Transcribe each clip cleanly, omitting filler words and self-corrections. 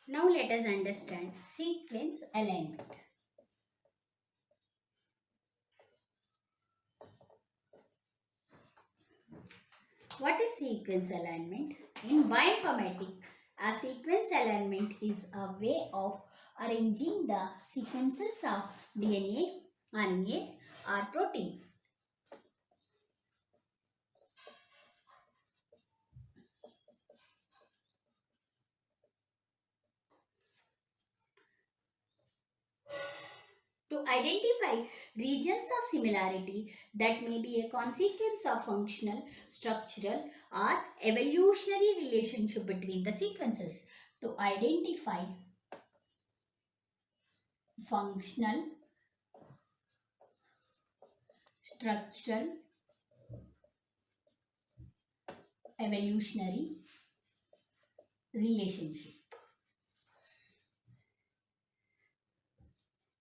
Now let us understand sequence alignment. What is sequence alignment? In bioinformatics, a sequence alignment is a way of arranging the sequences of DNA, RNA, or protein. To identify regions of similarity that may be a consequence of functional, structural, or evolutionary relationship between the sequences. To identify functional, structural, evolutionary relationship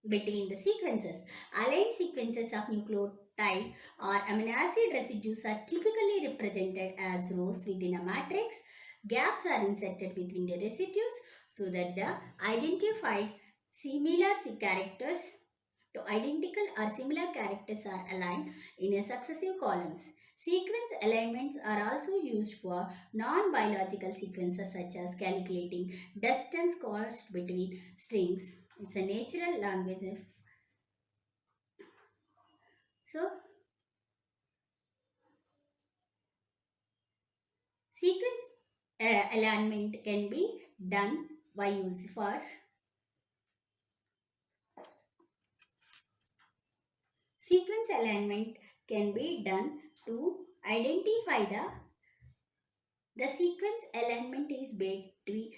between the sequences. Aligned sequences of nucleotide or amino acid residues are typically represented as rows within a matrix. Gaps are inserted between the residues so that the identified similar characters to identical or similar characters are aligned in a successive columns. Sequence alignments are also used for non-biological sequences such as calculating distance caused between strings. It's a natural language. So, sequence alignment can be done by use for sequence alignment can be done to identify the sequence alignment is between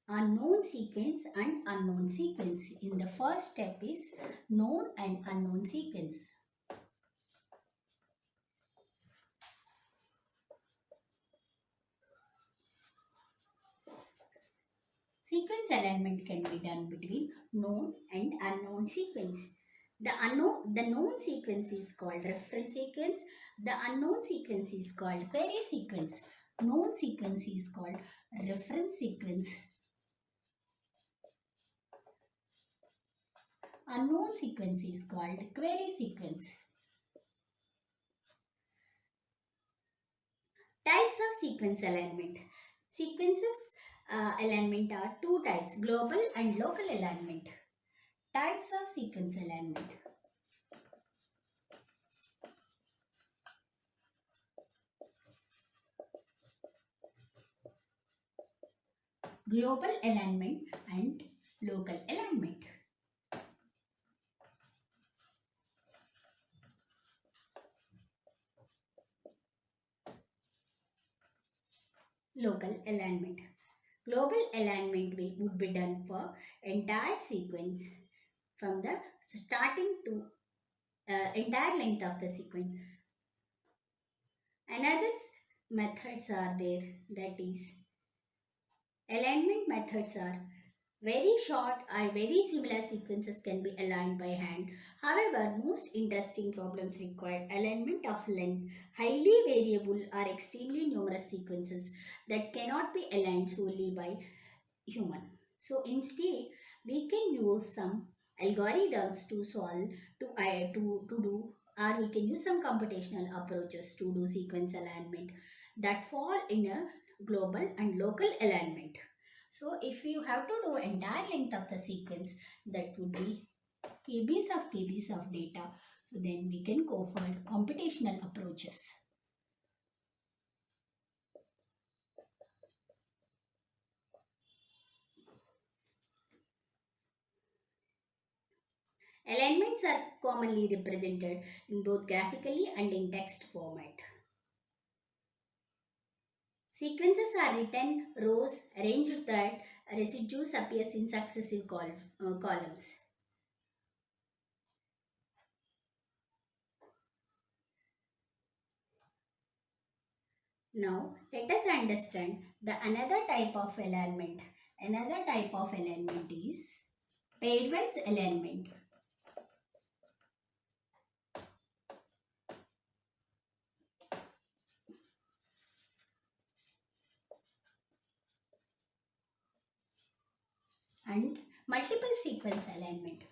a known sequence and unknown sequence. In the first step is known and unknown sequence. Sequence alignment can be done between known and unknown sequence. The known sequence is called reference sequence. The unknown sequence is called query sequence. Known sequence is called reference sequence. Unknown sequence is called query sequence. Types of sequence alignment. Sequences alignment are two types, global and local alignment. Types of sequence alignment. Global alignment and local alignment. Local alignment. Global alignment would be done for entire sequence from the starting to entire length of the sequence. Another methods are there, that is alignment methods are very short or very similar sequences can be aligned by hand. However, most interesting problems require alignment of length, highly variable or extremely numerous sequences that cannot be aligned solely by human. So instead, we can use some algorithms to solve to do, or we can use some computational approaches to do sequence alignment that fall in a global and local alignment. So if you have to do entire length of the sequence, that would be kbs of data. So then we can go for computational approaches. Alignments are commonly represented in both graphically and in text format. Sequences are written rows arranged that residues appears in successive columns. Now let us understand the another type of alignment. Another type of alignment is pairwise alignment. and multiple sequence alignment.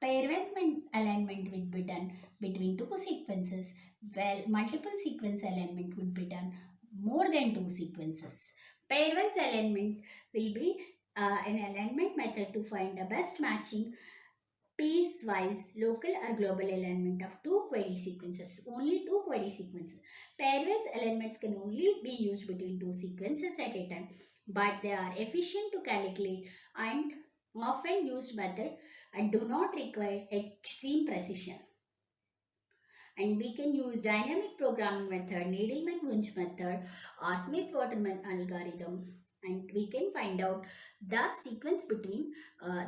Pairwise alignment will be done between two sequences, while multiple sequence alignment would be done more than two sequences. Pairwise alignment will be an alignment method to find the best matching piecewise local or global alignment of two query sequences. Only two query sequences. Pairwise alignments can only be used between two sequences at a time, but they are efficient to calculate and often used method and do not require extreme precision. And we can use dynamic programming method, Needleman-Wunsch method or Smith-Waterman algorithm, and we can find out the sequence between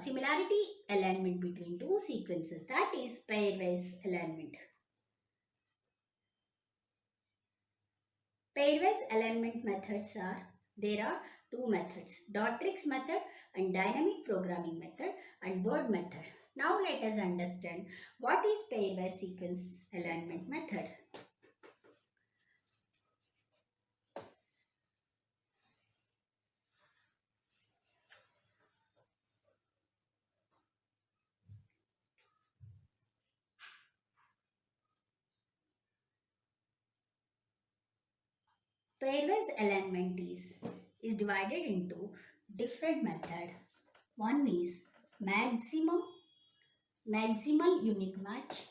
similarity alignment between two sequences, that is pairwise alignment. Pairwise alignment methods are, there are two methods, dot tricks method and dynamic programming method and word method. Now let us understand what is pairwise sequence alignment method. Pairwise alignment is divided into different method. One is maximal unique match.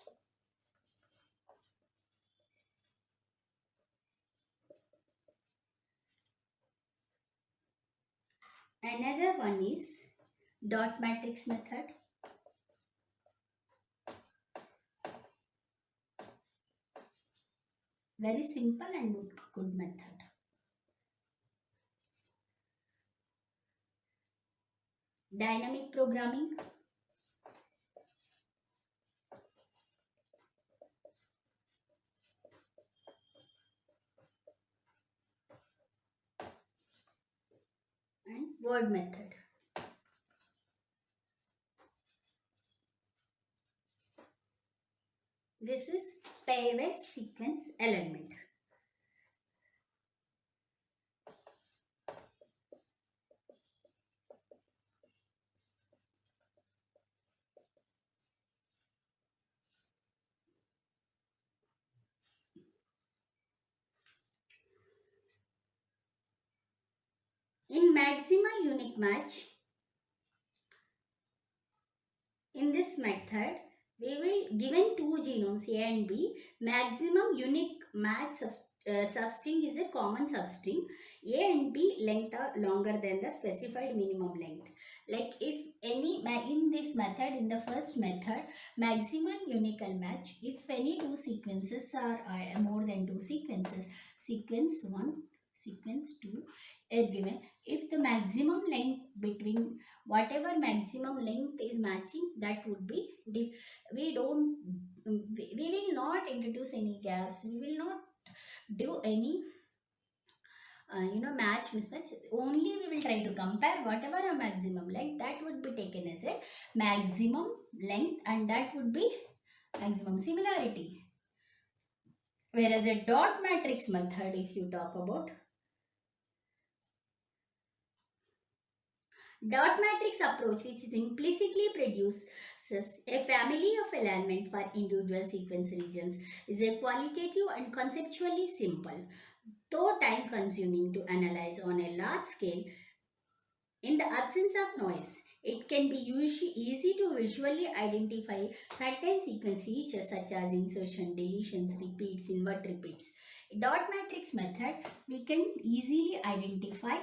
Another one is dot matrix method. Very simple and good method. Dynamic programming. And word method. This is pairwise sequence alignment. In maximal unique match, in this method, we will given two genomes A and B. Maximum unique match substring is a common substring. A and B length are longer than the specified minimum length. Like if any in this method, in the first method, maximum unique match, if any two sequences are more than two sequences, sequence 1, sequence 2 are given. If the maximum length between whatever maximum length is matching, that would be we don't we will not introduce any gaps, we will not do any match mismatch. Only we will try to compare whatever a maximum length, that would be taken as a maximum length, and that would be maximum similarity. Whereas a dot matrix method, if you talk about, dot matrix approach, which is implicitly produces a family of alignment for individual sequence regions, is a qualitative and conceptually simple, though time consuming to analyze on a large scale. In the absence of noise, it can be easy to visually identify certain sequence features such as insertion, deletions, repeats, invert repeats. Dot matrix method, we can easily identify,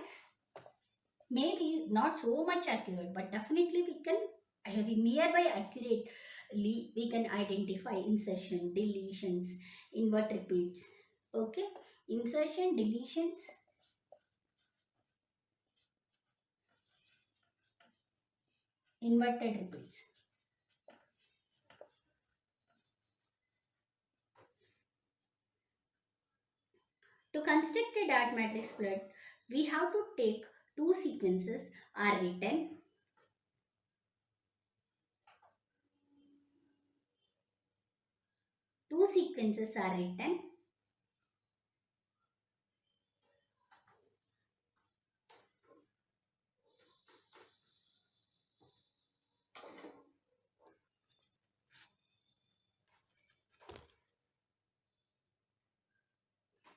maybe not so much accurate, but definitely we can nearby accurately we can identify insertion, deletions, invert repeats. Okay, insertion, deletions, inverted repeats. To construct a dot matrix plot, we have to take Two sequences are written. Two sequences are written.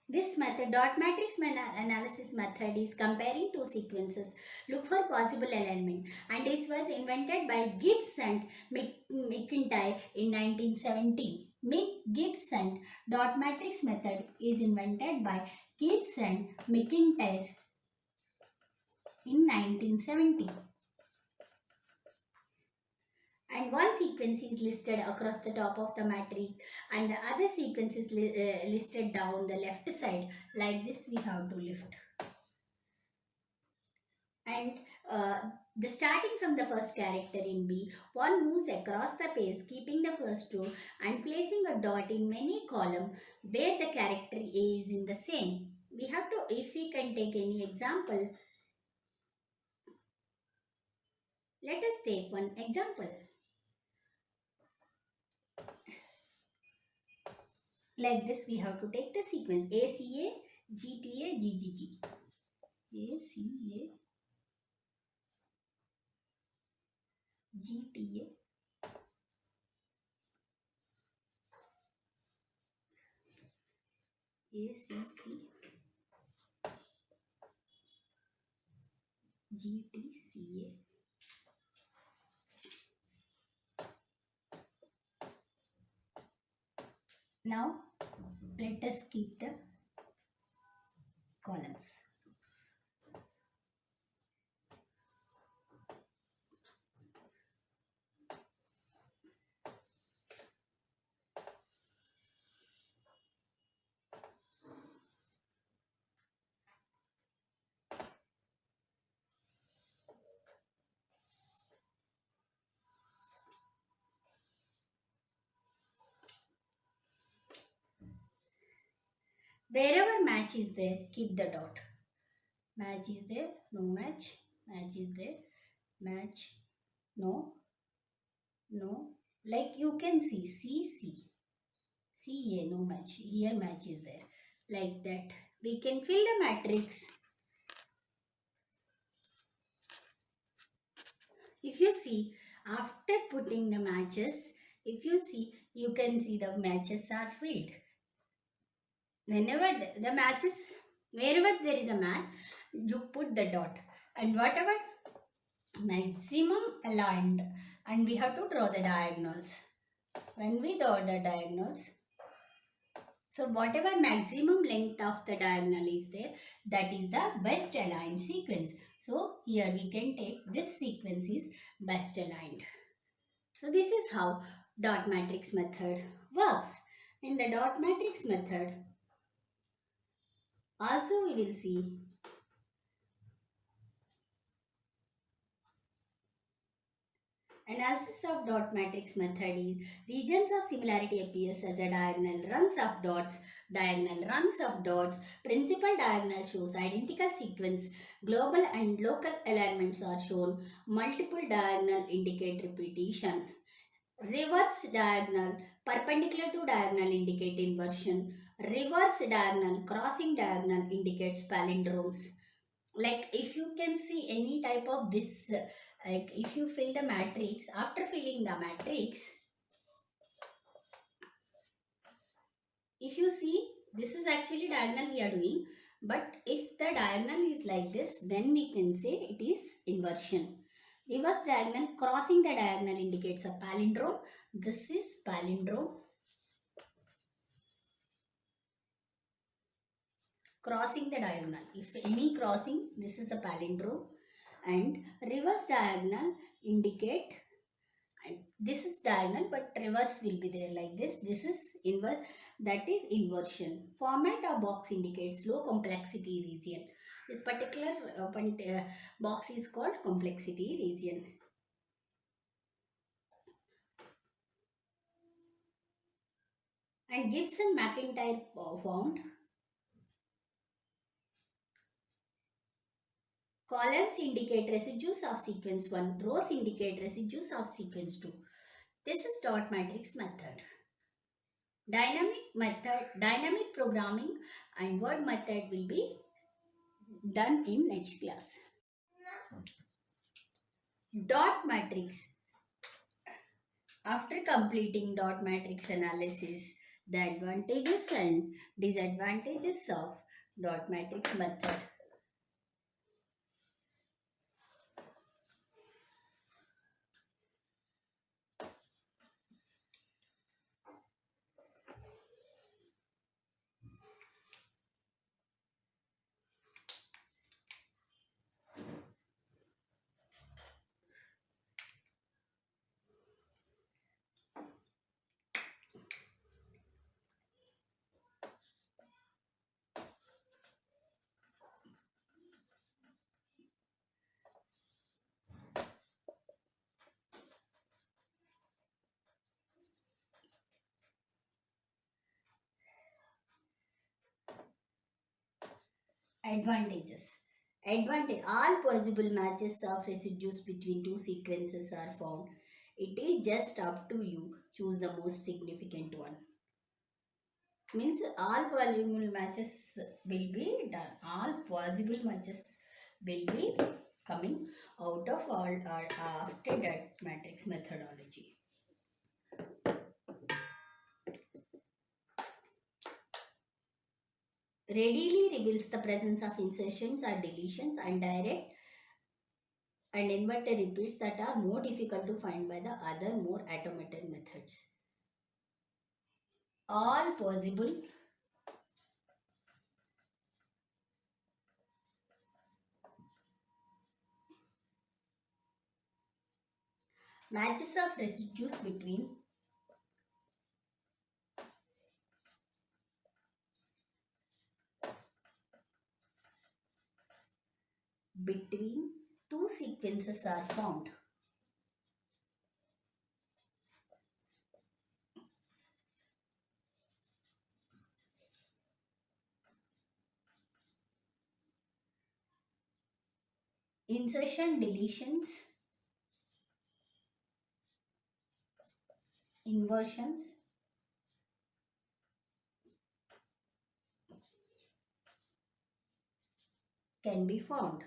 This method, dot matrix analysis method, is comparing two sequences, look for possible alignment, and it was invented by Gibbs and McIntyre in 1970. Gibbs and dot matrix method is invented by Gibbs and McIntyre in 1970. And one sequence is listed across the top of the matrix and the other sequence is listed down the left side. Like this we have to lift. And the starting from the first character in B, one moves across the page keeping the first row and placing a dot in many column where the character A is in the same. We have to, if we can take any example, let us take one example. Like this we have to take the sequence ACA, GTA, GGG. ACA, GTA, ACC, GTCA. Now let us keep the columns. Wherever match is there, keep the dot. Match is there, no match. Match is there, match, no, no. Like you can see, C, A, no match. Here match is there. Like that. We can fill the matrix. If you see, after putting the matches, if you see, you can see the matches are filled. Whenever the matches, wherever there is a match, you put the dot. And whatever maximum aligned, and we have to draw the diagonals. When we draw the diagonals, so whatever maximum length of the diagonal is there, that is the best aligned sequence. So here we can take this sequence is best aligned. So this is how dot matrix method works. In the dot matrix method, also we will see analysis of dot matrix method is regions of similarity appears as a diagonal runs of dots, diagonal runs of dots, principal diagonal shows identical sequence, global and local alignments are shown, multiple diagonal indicate repetition, reverse diagonal, perpendicular to diagonal indicate inversion, reverse diagonal, crossing diagonal indicates palindromes. Like if you can see any type of this, like if you fill the matrix, after filling the matrix, if you see, this is actually diagonal we are doing, but if the diagonal is like this, then we can say it is inversion. Reverse diagonal, crossing the diagonal indicates a palindrome. This is palindrome. Crossing the diagonal, if any crossing, this is a palindrome. And reverse diagonal indicate, and this is diagonal but reverse will be there like this. This is inverse, that is inversion. Format of box indicates low complexity region. This particular box is called complexity region. And Gibson McIntyre found Columns indicate residues of sequence 1, rows indicate residues of sequence 2. This is dot matrix method. Dynamic programming and word method will be done in next class. Dot matrix. After completing dot matrix analysis, the advantages and disadvantages of dot matrix method. Advantages. Advantage. All possible matches of residues between two sequences are found. It is just up to you. Choose the most significant one. Means all possible matches will be done. All possible matches will be coming out of all after that matrix methodology. Readily reveals the presence of insertions or deletions and direct and inverted repeats that are more difficult to find by the other more automated methods. All possible matches of residues between two sequences are found. Insertion, deletions, inversions can be found.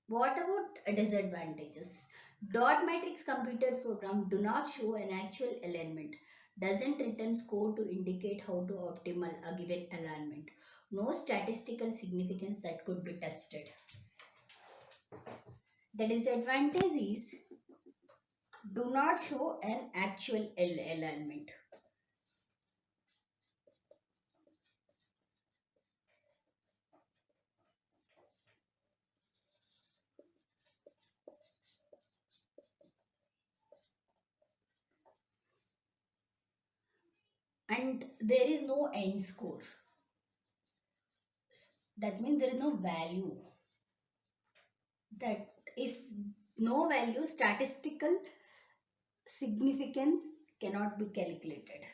What about disadvantages? Dot matrix computer program do not show an actual alignment. Doesn't return score to indicate how to optimal a given alignment. No statistical significance that could be tested. The disadvantage is do not show an actual alignment. And there is no end score. That means there is no value. That if no value, statistical significance cannot be calculated.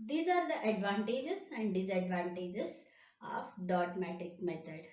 These are the advantages and disadvantages of dot matrix method.